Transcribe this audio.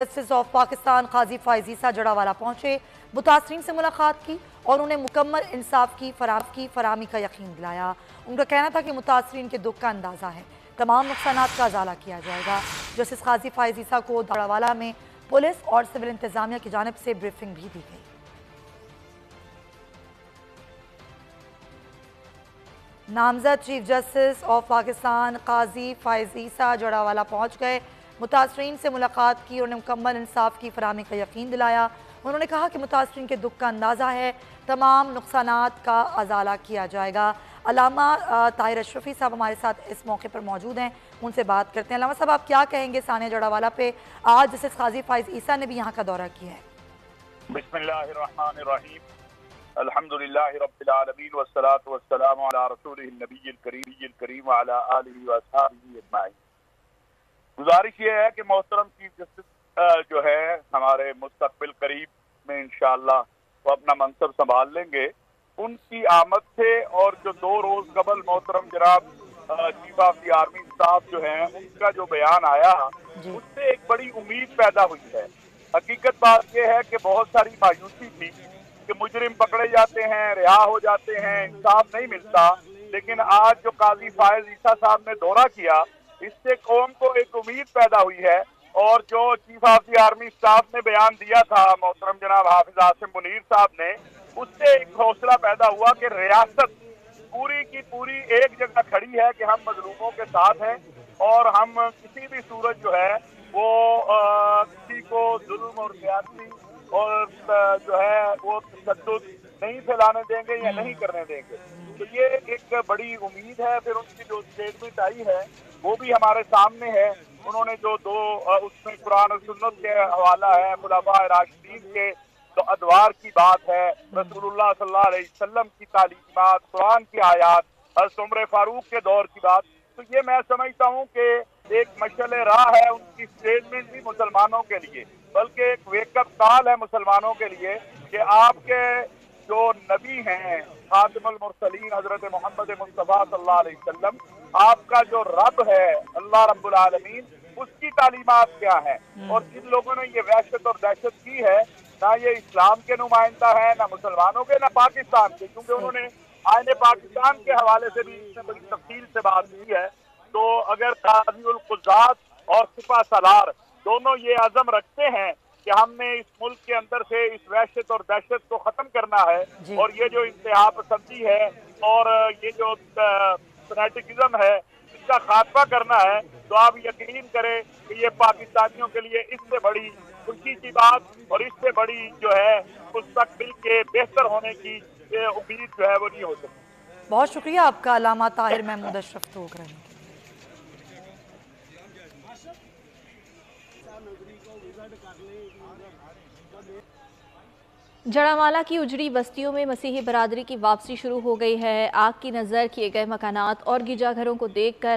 Justice of Pakistan काजी फायज ईसा जड़ावाला पहुंचे, मुतासरीन से मुलाकात की और उन्हें मुकम्मल इंसाफ की फराहमी का यकीन दिलाया। उनका कहना था कि मुतासरीन के दुख का अंदाज़ा है, तमाम नुकसानात का अजाला किया जाएगा। जस्टिस काजी फायज ईसा को जड़ावाला में पुलिस और सिविल इंतजामिया की जानिब से ब्रीफिंग भी दी गई। नामजद चीफ जस्टिस ऑफ पाकिस्तान काजी फायज ईसा जड़ावाला पहुंच गए, मुतासरीन से मुलाकात की और उन्हें मुकम्मल इंसाफ की फराहमी का यकीन दिलाया। उन्होंने कहा कि मुतासरीन के दुख का अंदाज़ा है, तमाम नुकसानात का अजाला किया जाएगा। अल्लामा ताहिर अशरफी साहब हमारे साथ इस मौके पर मौजूद हैं, उनसे बात करते हैं। अल्लामा साहब, आप क्या कहेंगे सानिया जड़ावाला पे? आज जस्टिस काजी फायज ईसा ने भी यहाँ का दौरा किया है। बिस्मिल्लाहिर्रहमानिर्रहीम, अल्हम्दुलिल्लाहि रब्बिल आलमीन वस्सलातु वस्सलामु अला रसूलिहिल नबिय्यिल करीम व अला आलिहि व अस्हाबिहि अजमाइन। गुजारिश ये है कि मोहतरम चीफ जस्टिस जो है हमारे मुस्तकबिल करीब में इंशाअल्लाह वो अपना मनसब संभाल लेंगे। उनकी आमद से और जो 2 रोज कबल मोहतरम जनाब chief of the army staff जो है उनका जो बयान आया, उससे एक बड़ी उम्मीद पैदा हुई है। हकीकत बात यह है कि बहुत सारी मायूसी थी कि मुजरिम पकड़े जाते हैं, रिहा हो जाते हैं, इंसाफ नहीं मिलता। लेकिन आज जो काजी फायज ईसा साहब ने दौरा किया, इससे कौम को एक उम्मीद पैदा हुई है। और जो chief of the army staff ने बयान दिया था मोहतरम जनाब हाफिज आसिम मुनीर साहब ने, उससे एक हौसला पैदा हुआ कि रियासत पूरी की पूरी एक जगह खड़ी है कि हम मजलूमों के साथ हैं और हम किसी भी सूरत जो है वो किसी को जुल्म और ज्यादती और जो है वो तशद्दुद नहीं फैलाने देंगे या नहीं करने देंगे। तो ये एक बड़ी उम्मीद है। फिर उनकी जो स्टेटमेंट आई है वो भी हमारे सामने है। उन्होंने जो 2 उसमें कुरान और सुन्नत के हवाला है, खुलाफाए राशिदीन के तो अदवार की बात है, रसूलुल्लाह सल्लल्लाहु अलैहि वसल्लम की तालीमात, कुरान की आयात, हज़रत उमर फारूक के दौर की बात। तो ये मैं समझता हूँ कि एक मशअले राह है उनकी स्टेटमेंट भी मुसलमानों के लिए, बल्कि एक वेकअप कॉल है मुसलमानों के लिए कि आपके जो नबी हैं खातिमुल मुरसलीन हजरत मोहम्मद मुस्तफा सल्लल्लाहु अलैहि वसल्लम, आपका जो रब है अल्लाह रब्बुल आलमीन, उसकी तालीमात क्या है। और जिन लोगों ने ये वहशत और दहशत की है, ना ये इस्लाम के नुमाइंदा है, ना मुसलमानों के, ना पाकिस्तान के, क्योंकि उन्होंने आईने पाकिस्तान के हवाले से भी इसमें बड़ी तफसील से बात की है। तो अगर काज़ीउल कुज़ात और सिपा सलार दोनों ये अज़म रखते हैं कि हमने इस मुल्क के अंदर से इस वहशत और दहशत को खत्म करना है और ये जो इंतहा पसंदी है और ये जो फैनेटिकिज्म है इसका खात्मा करना है, तो आप यकीन करें कि ये पाकिस्तानियों के लिए इससे बड़ी खुशी की बात और इससे बड़ी जो है मुस्तकबिल के बेहतर होने की उम्मीद जो है वो नहीं हो सकती। बहुत शुक्रिया आपका अल्लामा ताहिर महमूद अशरफ तो करने के। जड़ावाला की उजड़ी बस्तियों में मसीही बरादरी की वापसी शुरू हो गई है। आग की नज़र किए गए मकानात और गिरजाघरों को देखकर